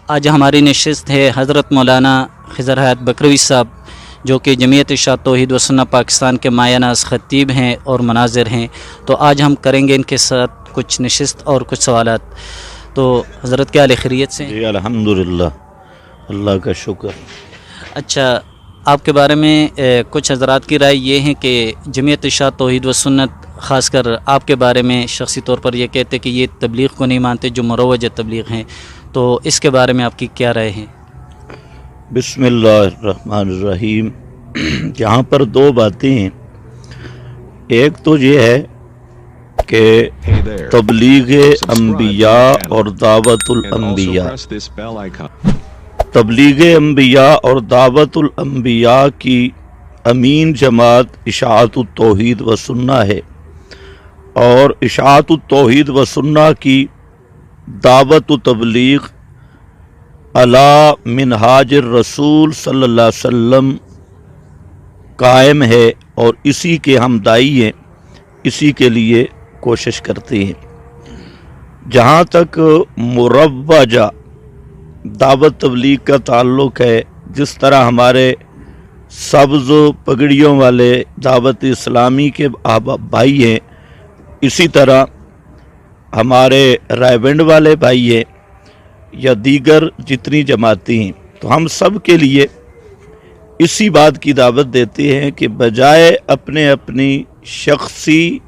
آج ہماری نشست ہے حضرت مولانا خضر حیات بکروی صاحب، جو کہ جمعیت اشاعت توحید و سنت پاکستان کے مایہ ناز خطیب ہیں اور مناظر ہیں۔ تو آج ہم کریں گے ان کے ساتھ کچھ نشست اور کچھ سوالات۔ تو حضرت کیا حال خیریت سے؟ جی الحمدللہ، اللہ کا شکر۔ اچھا، آپ کے بارے میں کچھ حضرات کی رائے یہ ہے کہ جمعیت اشاعت توحید و سنت خاص کر آپ کے بارے میں شخصی طور پر یہ کہتے کہ یہ تبلیغ کو نہیں مانتے جو مروج تبلیغ ہیں، تو اس کے بارے میں آپ کی کیا رائے ہے؟ بسم اللہ الرحمن الرحیم۔ یہاں پر دو باتیں ہیں۔ ایک تو یہ ہے کہ تبلیغ انبیاء اور دعوت الانبیاء، تبلیغ انبیاء اور دعوت الانبیاء کی امین جماعت اشاعت التوحید و سنہ ہے، اور اشاعت التوحید و سنہ کی دعوت و تبلیغ علی منہاج الرسول صلی اللہ علیہ وسلم قائم ہے، اور اسی کے ہم داعی ہیں، اسی کے لیے کوشش کرتے ہیں۔ جہاں تک مروجہ دعوت تبلیغ کا تعلق ہے، جس طرح ہمارے سبز پگڑیوں والے دعوت اسلامی کے بھائی ہیں، اسی طرح ہمارے رائے بند والے بھائی ہیں یا دیگر جتنی جماعتیں ہیں، تو ہم سب کے لیے اسی بات کی دعوت دیتے ہیں کہ بجائے اپنی شخصی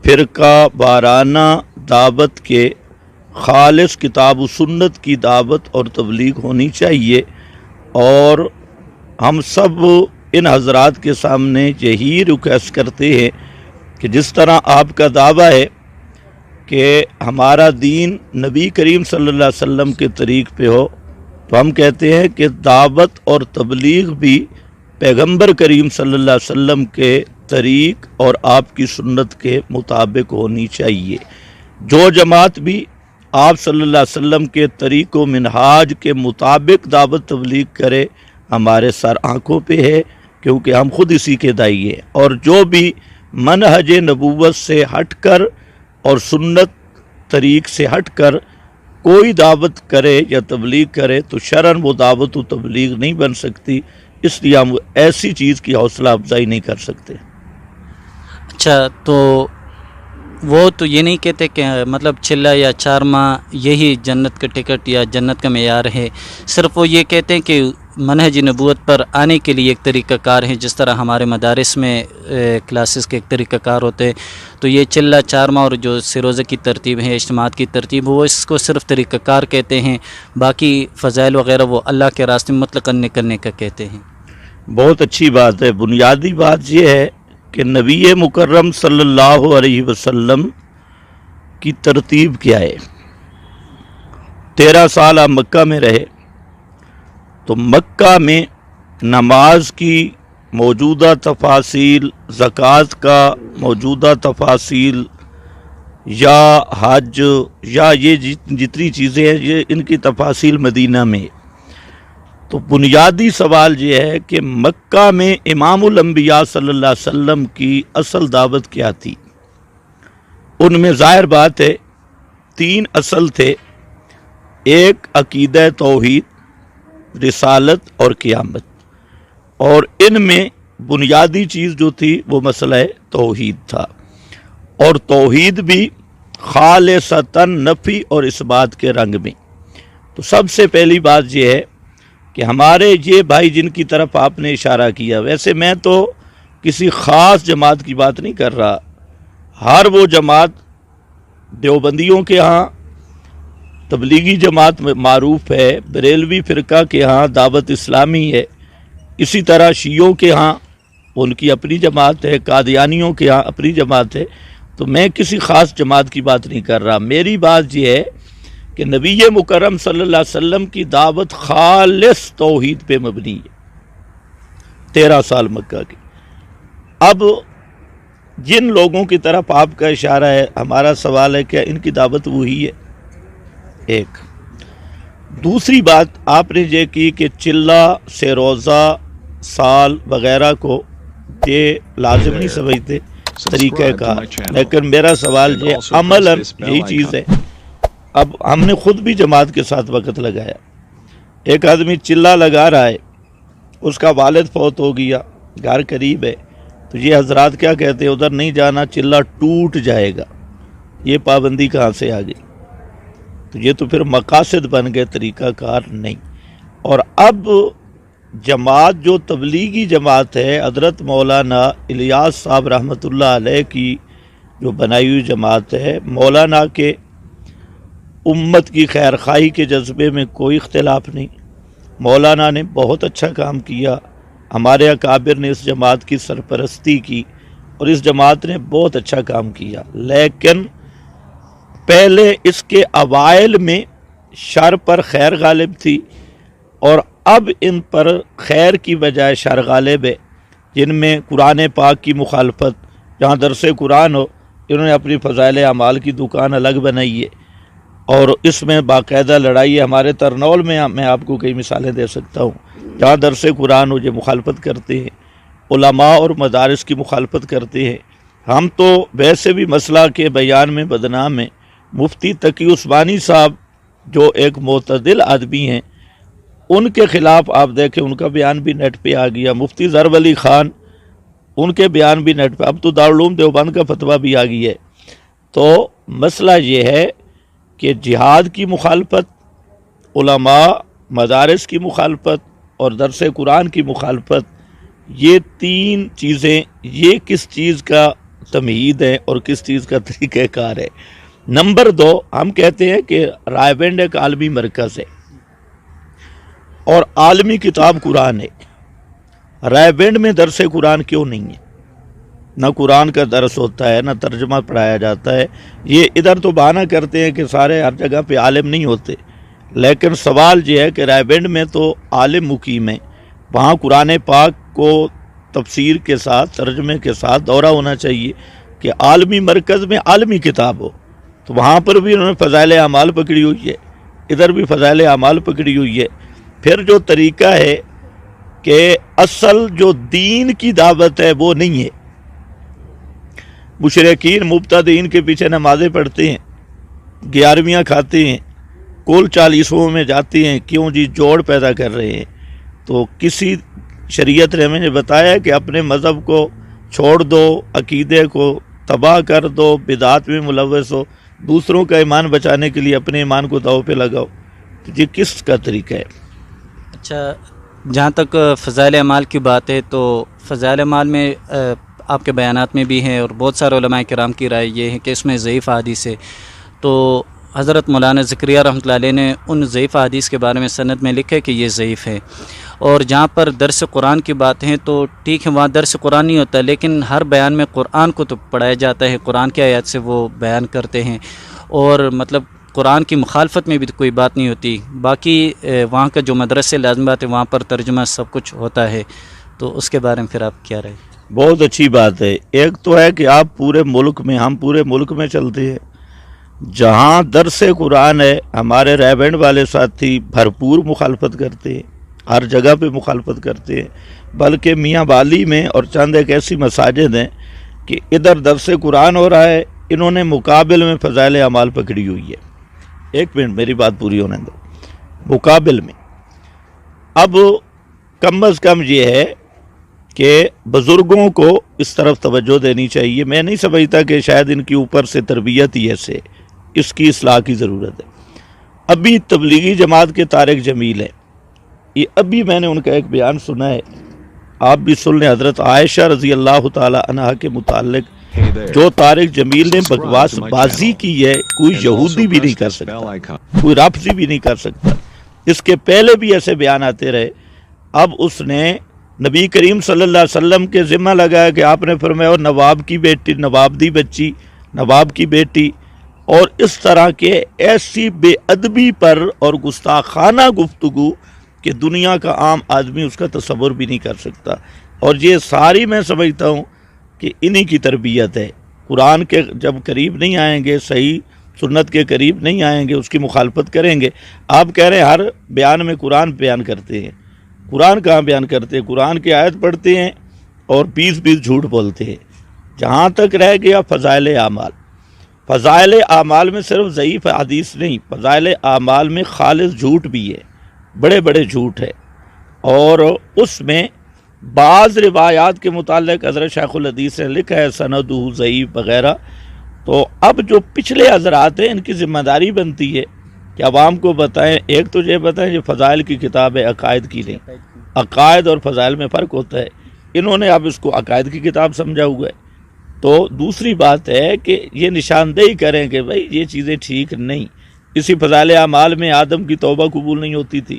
فرقہ وارانہ دعوت کے خالص کتاب و سنت کی دعوت اور تبلیغ ہونی چاہیے، اور ہم سب ان حضرات کے سامنے یہی ریکویسٹ کرتے ہیں کہ جس طرح آپ کا دعویٰ ہے کہ ہمارا دین نبی کریم صلی اللہ علیہ وسلم کے طریق پہ ہو، تو ہم کہتے ہیں کہ دعوت اور تبلیغ بھی پیغمبر کریم صلی اللہ علیہ وسلم کے طریق اور آپ کی سنت کے مطابق ہونی چاہیے۔ جو جماعت بھی آپ صلی اللہ علیہ وسلم کے طریق و منہاج کے مطابق دعوت تبلیغ کرے، ہمارے سر آنکھوں پہ ہے، کیونکہ ہم خود اسی کے داعی ہیں، اور جو بھی منہج نبوت سے ہٹ کر اور سنت طریق سے ہٹ کر کوئی دعوت کرے یا تبلیغ کرے تو شرعاً وہ دعوت و تبلیغ نہیں بن سکتی، اس لیے ہم ایسی چیز کی حوصلہ افزائی نہیں کر سکتے۔ اچھا، تو وہ تو یہ نہیں کہتے کہ مطلب چلہ یا 4 ماہ یہی جنت کا ٹکٹ یا جنت کا معیار ہے، صرف وہ یہ کہتے ہیں کہ منہج نبوت پر آنے کے لیے ایک طریقہ کار ہے، جس طرح ہمارے مدارس میں کلاسز کے ایک طریقہ کار ہوتے ہیں، تو یہ چلہ 4 ماہ اور جو سروزہ کی ترتیب ہے، اجتماعات کی ترتیب، وہ اس کو صرف طریقہ کار کہتے ہیں، باقی فضائل وغیرہ وہ اللہ کے راستے میں مطلقاً نکلنے کا کہتے ہیں۔ بہت اچھی بات ہے۔ بنیادی بات یہ ہے کہ نبی مکرم صلی اللہ علیہ وسلم کی ترتیب کیا ہے۔ 13 سال آپ مکہ میں رہے، تو مکہ میں نماز کی موجودہ تفاصیل، زکوٰۃ کا موجودہ تفاصیل، یا حج، یا یہ جتنی چیزیں ہیں، یہ ان کی تفاصیل مدینہ میں۔ تو بنیادی سوال یہ ہے کہ مکہ میں امام الانبیاء صلی اللہ علیہ وسلم کی اصل دعوت کیا تھی؟ ان میں ظاہر بات ہے 3 اصل تھے، ایک عقیدہ توحید، رسالت اور قیامت، اور ان میں بنیادی چیز جو تھی وہ مسئلہ توحید تھا، اور توحید بھی خالصتاً نفی اور اثبات کے رنگ میں۔ تو سب سے پہلی بات یہ ہے کہ ہمارے یہ بھائی جن کی طرف آپ نے اشارہ کیا، ویسے میں تو کسی خاص جماعت کی بات نہیں کر رہا، ہر وہ جماعت دیوبندیوں کے ہاں تبلیغی جماعت معروف ہے، بریلوی فرقہ کے ہاں دعوت اسلامی ہے، اسی طرح شیعوں کے ہاں ان کی اپنی جماعت ہے، قادیانیوں کے ہاں اپنی جماعت ہے، تو میں کسی خاص جماعت کی بات نہیں کر رہا۔ میری بات یہ ہے کہ نبی مکرم صلی اللہ علیہ وسلم کی دعوت خالص توحید پہ مبنی ہے، 13 سال مکہ کی۔ اب جن لوگوں کی طرف آپ کا اشارہ ہے، ہمارا سوال ہے کہ ان کی دعوت وہی ہے؟ ایک دوسری بات آپ نے یہ کی کہ چلہ سے روزہ سال وغیرہ کو یہ لازم نہیں سمجھتے طریقہ کار، لیکن میرا سوال یہ عملاً یہی چیز ہے اب ہم نے خود بھی جماعت کے ساتھ وقت لگایا. ایک آدمی چلہ لگا رہا ہے، اس کا والد فوت ہو گیا، گھر قریب ہے، تو یہ حضرات کیا کہتے ہیں ادھر نہیں جانا، چلہ ٹوٹ جائے گا. یہ پابندی کہاں سے آ گئی؟ تو یہ تو پھر مقاصد بن گئے، طریقہ کار نہیں. اور اب جماعت جو تبلیغی جماعت ہے، حضرت مولانا الیاس صاحب رحمۃ اللہ علیہ کی جو بنائی ہوئی جماعت ہے، مولانا کے امت کی خیر خواہی کے جذبے میں کوئی اختلاف نہیں. مولانا نے بہت اچھا کام کیا، ہمارے اکابر نے اس جماعت کی سرپرستی کی اور اس جماعت نے بہت اچھا کام کیا. لیکن پہلے اس کے اوائل میں شر پر خیر غالب تھی، اور اب ان پر خیر کی بجائے شر غالب ہے. جن میں قرآن پاک کی مخالفت، جہاں درس قرآن ہو انہوں نے اپنی فضائل اعمال کی دکان الگ بنائی ہے، اور اس میں باقاعدہ لڑائی ہے. ہمارے ترنول میں آپ کو کئی مثالیں دے سکتا ہوں، جہاں درس قرآن ہو یہ مخالفت کرتے ہیں، علماء اور مدارس کی مخالفت کرتے ہیں. ہم تو ویسے بھی مسئلہ کے بیان میں بدنام ہیں. مفتی تقی عثمانی صاحب جو ایک معتدل آدمی ہیں، ان کے خلاف آپ دیکھیں ان کا بیان بھی نیٹ پہ آ گیا. مفتی ظرف علی خان، ان کے بیان بھی نیٹ پہ، اب تو دارالعلوم دیوبند کا فتویٰ بھی آ گئی ہے. تو مسئلہ یہ ہے کہ جہاد کی مخالفت، علماء مدارس کی مخالفت اور درس قرآن کی مخالفت، یہ تین چیزیں، یہ کس چیز کا تمہید ہے اور کس چیز کا طریقہ کار ہے. نمبر 2، ہم کہتے ہیں کہ رائے ایک عالمی مرکز ہے اور عالمی کتاب قرآن ہے. رائے میں درس قرآن کیوں نہیں ہے؟ نہ قرآن کا درس ہوتا ہے، نہ ترجمہ پڑھایا جاتا ہے. یہ ادھر تو بہانہ کرتے ہیں کہ سارے ہر جگہ پہ عالم نہیں ہوتے، لیکن سوال یہ ہے کہ رائے میں تو عالم مقیم ہے، وہاں قرآن پاک کو تفسیر کے ساتھ، ترجمے کے ساتھ دورہ ہونا چاہیے کہ عالمی مرکز میں عالمی کتاب ہو. تو وہاں پر بھی انہوں نے فضائل اعمال پکڑی ہوئی ہے، ادھر بھی فضائل اعمال پکڑی ہوئی ہے. پھر جو طریقہ ہے کہ اصل جو دین کی دعوت ہے وہ نہیں ہے. مشرکین مبتدئین کے پیچھے نمازیں پڑھتے ہیں، 11ویاں کھاتے ہیں، کل 40 میں جاتے ہیں، کیوں جی جوڑ پیدا کر رہے ہیں. تو کسی شریعت نے ہمیں بتایا کہ اپنے مذہب کو چھوڑ دو، عقیدے کو تباہ کر دو، بدعات میں ملوث ہو، دوسروں کا ایمان بچانے کے لیے اپنے ایمان کو داؤ پہ لگاؤ. تو یہ کس کا طریقہ ہے؟ اچھا، جہاں تک فضائل اعمال کی بات ہے تو فضائل اعمال میں آپ کے بیانات میں بھی ہیں اور بہت سارے علماء کرام کی رائے یہ ہے کہ اس میں ضعیف حدیث ہے. تو حضرت مولانا زکریہ رحمۃ اللہ علیہ نے ان ضعیف حدیث کے بارے میں سند میں لکھا ہے کہ یہ ضعیف ہے. اور جہاں پر درس قرآن کی بات ہے تو ٹھیک ہے، وہاں درس قرآن نہیں ہوتا، لیکن ہر بیان میں قرآن کو تو پڑھایا جاتا ہے، قرآن کی آیات سے وہ بیان کرتے ہیں، اور مطلب قرآن کی مخالفت میں بھی تو کوئی بات نہیں ہوتی. باقی وہاں کا جو مدرسے لازم بات ہے وہاں پر ترجمہ سب کچھ ہوتا ہے. تو اس کے بارے میں پھر آپ کیا رہے؟ بہت اچھی بات ہے. ایک تو ہے کہ آپ پورے ملک میں، ہم پورے ملک میں چلتے ہیں، جہاں درس قرآن ہے ہمارے رائے والے ساتھی بھرپور مخالفت کرتے ہیں، ہر جگہ پہ مخالفت کرتے ہیں. بلکہ میاں والی میں اور چند ایک ایسی مساجد ہیں کہ ادھر درس قرآن ہو رہا ہے، انہوں نے مقابل میں فضائل اعمال پکڑی ہوئی ہے. ایک منٹ میری بات پوری ہونے دو. مقابل میں اب کم از کم یہ ہے کہ بزرگوں کو اس طرف توجہ دینی چاہیے. میں نہیں سمجھتا کہ شاید ان کی اوپر سے تربیت ہی ایسے، اس کی اصلاح کی ضرورت ہے. ابھی تبلیغی جماعت کے طارق جمیل ہے، یہ ابھی میں نے ان کا ایک بیان سنا ہے، آپ بھی سن لیں. حضرت عائشہ رضی اللہ تعالی عنہا کے متعلق جو طارق جمیل نے بکواس بازی کی ہے، کوئی یہودی بھی نہیں کر سکتا، کوئی رافضی بھی نہیں کر سکتا. اس کے پہلے بھی ایسے بیان آتے رہے. اب اس نے نبی کریم صلی اللہ علیہ وسلم کے ذمہ لگایا کہ آپ نے فرمایا نواب کی بیٹی، نواب دی بچی، نواب کی بیٹی، اور اس طرح کے ایسی بے ادبی پر اور گستاخانہ گفتگو کہ دنیا کا عام آدمی اس کا تصور بھی نہیں کر سکتا. اور یہ ساری میں سمجھتا ہوں کہ انہی کی تربیت ہے. قرآن کے جب قریب نہیں آئیں گے، صحیح سنت کے قریب نہیں آئیں گے، اس کی مخالفت کریں گے. آپ کہہ رہے ہیں ہر بیان میں قرآن بیان کرتے ہیں، قرآن کہاں بیان کرتے ہیں؟ قرآن کی آیت پڑھتے ہیں اور 20 جھوٹ بولتے ہیں. جہاں تک رہ گیا فضائل اعمال، فضائل اعمال میں صرف ضعیف حدیث نہیں، فضائل اعمال میں خالص جھوٹ بھی ہے، بڑے بڑے جھوٹ ہے، اور اس میں بعض روایات کے متعلق حضرت شیخ الحدیث نے لکھا ہے سندہ ضعیف وغیرہ۔ تو اب جو پچھلے حضرات ہیں ان کی ذمہ داری بنتی ہے کہ عوام کو بتائیں، ایک تو یہ بتائیں یہ فضائل کی کتاب ہے، عقائد کی نہیں، عقائد اور فضائل میں فرق ہوتا ہے، انہوں نے اب اس کو عقائد کی کتاب سمجھا ہوا ہے۔ تو دوسری بات ہے کہ یہ نشاندہی کریں کہ بھائی یہ چیزیں ٹھیک نہیں۔ اسی فضائل اعمال میں آدم کی توبہ قبول نہیں ہوتی تھی،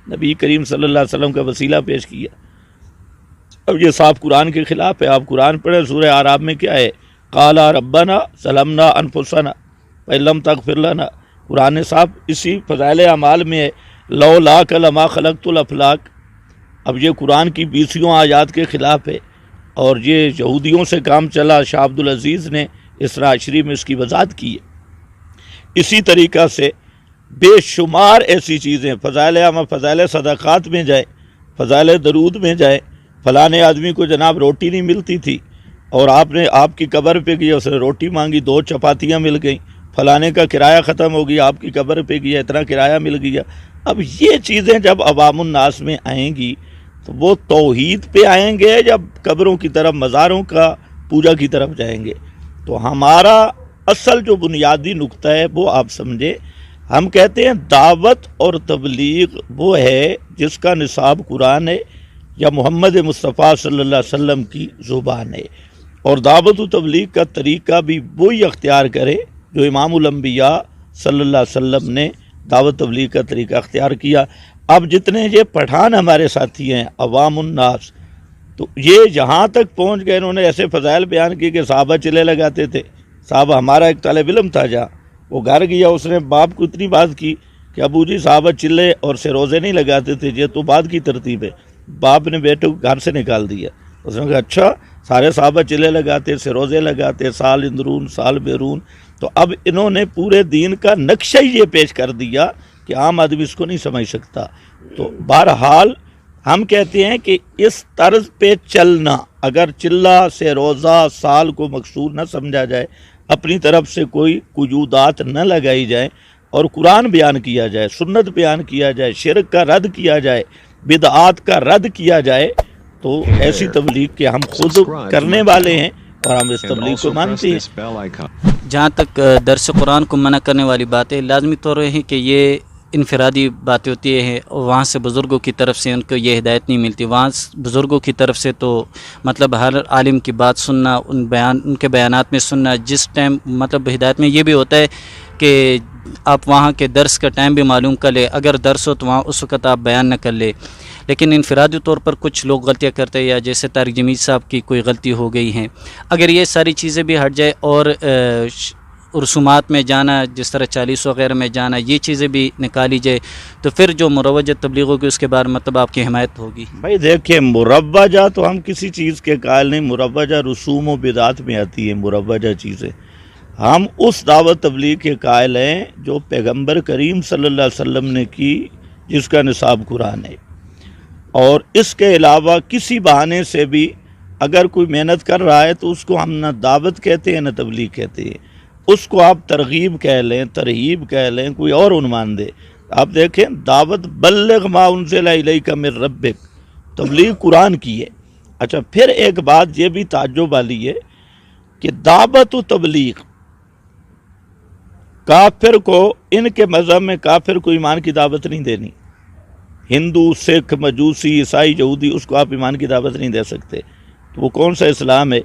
نبی کریم صلی اللہ علیہ وسلم کا وسیلہ پیش کیا۔ اب یہ صاف قرآن کے خلاف ہے۔ آپ قرآن پڑھیں، سورہ اعراف میں کیا ہے؟ قالا ربنا ظلمنا انفسنا فإن لم تغفر لنا، قرآن صاحب اسی فضائل اعمال میں ہے، لولاک لما خلقت الافلاک۔ اب یہ قرآن کی 20 آیات کے خلاف ہے، اور یہ یہودیوں سے کام چلا۔ شاہ عبد العزیز نے اسراء عشری میں اس کی وضاحت کی ہے۔ اسی طریقہ سے بے شمار ایسی چیزیں فضائل اعمال، فضائل صدقات میں جائے، فضائل درود میں جائے، فلانے آدمی کو جناب روٹی نہیں ملتی تھی اور آپ کی قبر پہ گیا، اس نے روٹی مانگی، 2 چپاتیاں مل گئیں، فلانے کا کرایہ ختم ہو گیا، آپ کی قبر پہ گیا، اتنا کرایہ مل گیا۔ اب یہ چیزیں جب عوام الناس میں آئیں گی تو وہ توحید پہ آئیں گے جب قبروں کی طرف، مزاروں کا پوجا کی طرف جائیں گے؟ تو ہمارا اصل جو بنیادی نقطہ ہے وہ آپ سمجھے، ہم کہتے ہیں دعوت اور تبلیغ وہ ہے جس کا نصاب قرآن ہے یا محمد مصطفیٰ صلی اللہ علیہ وسلم کی زبان ہے، اور دعوت و تبلیغ کا طریقہ بھی وہی اختیار کرے جو امام الانبیاء صلی اللہ علیہ وسلم نے دعوت تبلیغ کا طریقہ اختیار کیا۔ اب جتنے یہ پٹھان ہمارے ساتھی ہیں عوام الناس، تو یہ یہاں تک پہنچ گئے، انہوں نے ایسے فضائل بیان کیے کہ صحابہ چلے لگاتے تھے۔ صحابہ، ہمارا ایک طالب علم تھا جہاں وہ گھر گیا، اس نے باپ کو اتنی بات کی کہ ابو جی صحابہ چلے اور سے روزے نہیں لگاتے تھے، یہ تو بعد کی ترتیب ہے۔ باپ نے بیٹے کو گھر سے نکال دیا۔ اس نے کہا اچھا، سارے صحابہ چلے لگاتے، سے روزے لگاتے، سال اندرون سال بیرون، تو اب انہوں نے پورے دین کا نقشہ ہی یہ پیش کر دیا کہ عام آدمی اس کو نہیں سمجھ سکتا۔ تو بہرحال ہم کہتے ہیں کہ اس طرز پہ چلنا، اگر چلہ سے روزہ سال کو مقصود نہ سمجھا جائے، اپنی طرف سے کوئی قیودات نہ لگائی جائے، اور قرآن بیان کیا جائے، سنت بیان کیا جائے، شرک کا رد کیا جائے، بدعات کا رد کیا جائے، تو ایسی تبلیغ کے ہم خود کرنے والے ہیں اور ہم اس تبلیغ کو مانتے ہیں۔ جہاں تک درس قرآن کو منع کرنے والی بات ہے، لازمی طور ہے کہ یہ انفرادی باتیں ہوتی ہیں، وہاں سے بزرگوں کی طرف سے ان کو یہ ہدایت نہیں ملتی۔ وہاں بزرگوں کی طرف سے تو مطلب ہر عالم کی بات سننا، ان کے بیانات میں سننا، جس ٹائم مطلب ہدایت میں یہ بھی ہوتا ہے کہ آپ وہاں کے درس کا ٹائم بھی معلوم کر لیں، اگر درس ہو تو وہاں اس وقت آپ بیان نہ کر لیں۔ لیکن انفرادی طور پر کچھ لوگ غلطیاں کرتے ہیں، یا جیسے طارق جمیل صاحب کی کوئی غلطی ہو گئی ہیں، اگر یہ ساری چیزیں بھی ہٹ جائے اور رسومات میں جانا، جس طرح 40 وغیرہ میں جانا، یہ چیزیں بھی نکالی جائے، تو پھر جو مروجہ تبلیغ ہوگی اس کے بعد مطلب آپ کی حمایت ہوگی۔ بھائی دیکھیں، مروجہ تو ہم کسی چیز کے قائل نہیں، مروجہ رسوم و بدعات میں آتی ہے مروجہ چیزیں۔ ہم اس دعوت تبلیغ کے قائل ہیں جو پیغمبر کریم صلی اللہ علیہ وسلم نے کی، جس کا نصاب قرآن ہے، اور اس کے علاوہ کسی بہانے سے بھی اگر کوئی محنت کر رہا ہے تو اس کو ہم نہ دعوت کہتے ہیں نہ تبلیغ کہتے ہیں، اس کو آپ ترغیب کہہ لیں، ترہیب کہہ لیں، کوئی اور عنوان دے۔ آپ دیکھیں، دعوت بلغ ما انزل الیک من ربک، تبلیغ قرآن کی ہے۔ اچھا، پھر ایک بات یہ بھی تعجب والی ہے کہ دعوت و تبلیغ کافر کو، ان کے مذہب میں کافر کو ایمان کی دعوت نہیں دینی۔ ہندو، سکھ، مجوسی، عیسائی، یہودی، اس کو آپ ایمان کی دعوت نہیں دے سکتے۔ تو وہ کون سا اسلام ہے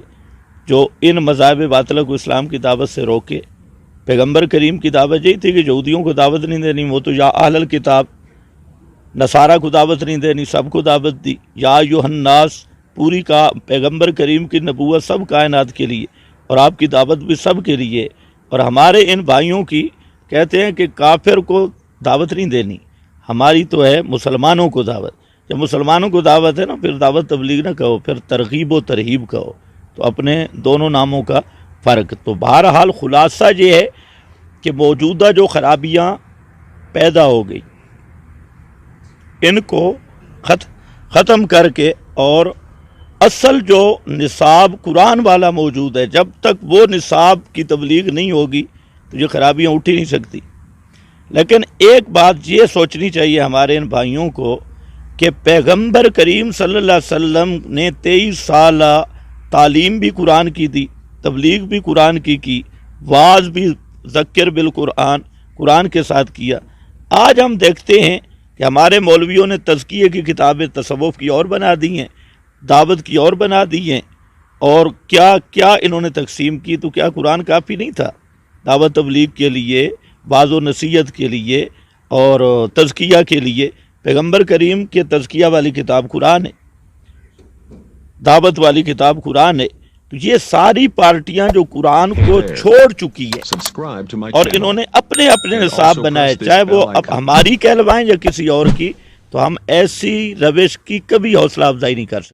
جو ان مذاہب باطلہ کو اسلام کی دعوت سے روکے؟ پیغمبر کریم کی دعوت یہی تھی کہ یہودیوں کو دعوت نہیں دینی، وہ تو یا اہل الکتاب، نصارہ کو دعوت نہیں دینی، سب کو دعوت دی۔ یا ایھا الناس، پوری کا پیغمبر کریم کی نبوت سب کائنات کے لیے، اور آپ کی دعوت بھی سب کے لیے۔ اور ہمارے ان بھائیوں کی کہتے ہیں کہ کافر کو دعوت نہیں دینی، ہماری تو ہے مسلمانوں کو دعوت۔ جب مسلمانوں کو دعوت ہے نا، پھر دعوت تبلیغ نہ کہو، پھر ترغیب و ترہیب کہو۔ تو اپنے دونوں ناموں کا فرق۔ تو بہرحال خلاصہ یہ ہے کہ موجودہ جو خرابیاں پیدا ہو گئی، ان کو ختم کر کے اور اصل جو نصاب قرآن والا موجود ہے، جب تک وہ نصاب کی تبلیغ نہیں ہوگی تو یہ خرابیاں اٹھ ہی نہیں سکتی۔ لیکن ایک بات یہ سوچنی چاہیے ہمارے ان بھائیوں کو کہ پیغمبر کریم صلی اللہ علیہ وسلم نے 23 سال تعلیم بھی قرآن کی دی، تبلیغ بھی قرآن کی، واعظ بھی ذکر بالقرآن قرآن کے ساتھ کیا۔ آج ہم دیکھتے ہیں کہ ہمارے مولویوں نے تزکیے کی کتابیں تصوف کی اور بنا دی ہیں، دعوت کی اور بنا دی ہیں، اور کیا کیا انہوں نے تقسیم کی۔ تو کیا قرآن کافی نہیں تھا دعوت تبلیغ کے لیے، واعظ و نصیحت کے لیے اور تزکیہ کے لیے؟ پیغمبر کریم کے تزکیہ والی کتاب قرآن ہے، دعوت والی کتاب قرآن ہے۔ تو یہ ساری پارٹیاں جو قرآن کو چھوڑ چکی ہے اور انہوں نے اپنے اپنے نصاب بنائے، چاہے وہ اب ہماری کہلوائیں یا کسی اور کی، تو ہم ایسی روش کی کبھی حوصلہ افزائی نہیں کر سکتے۔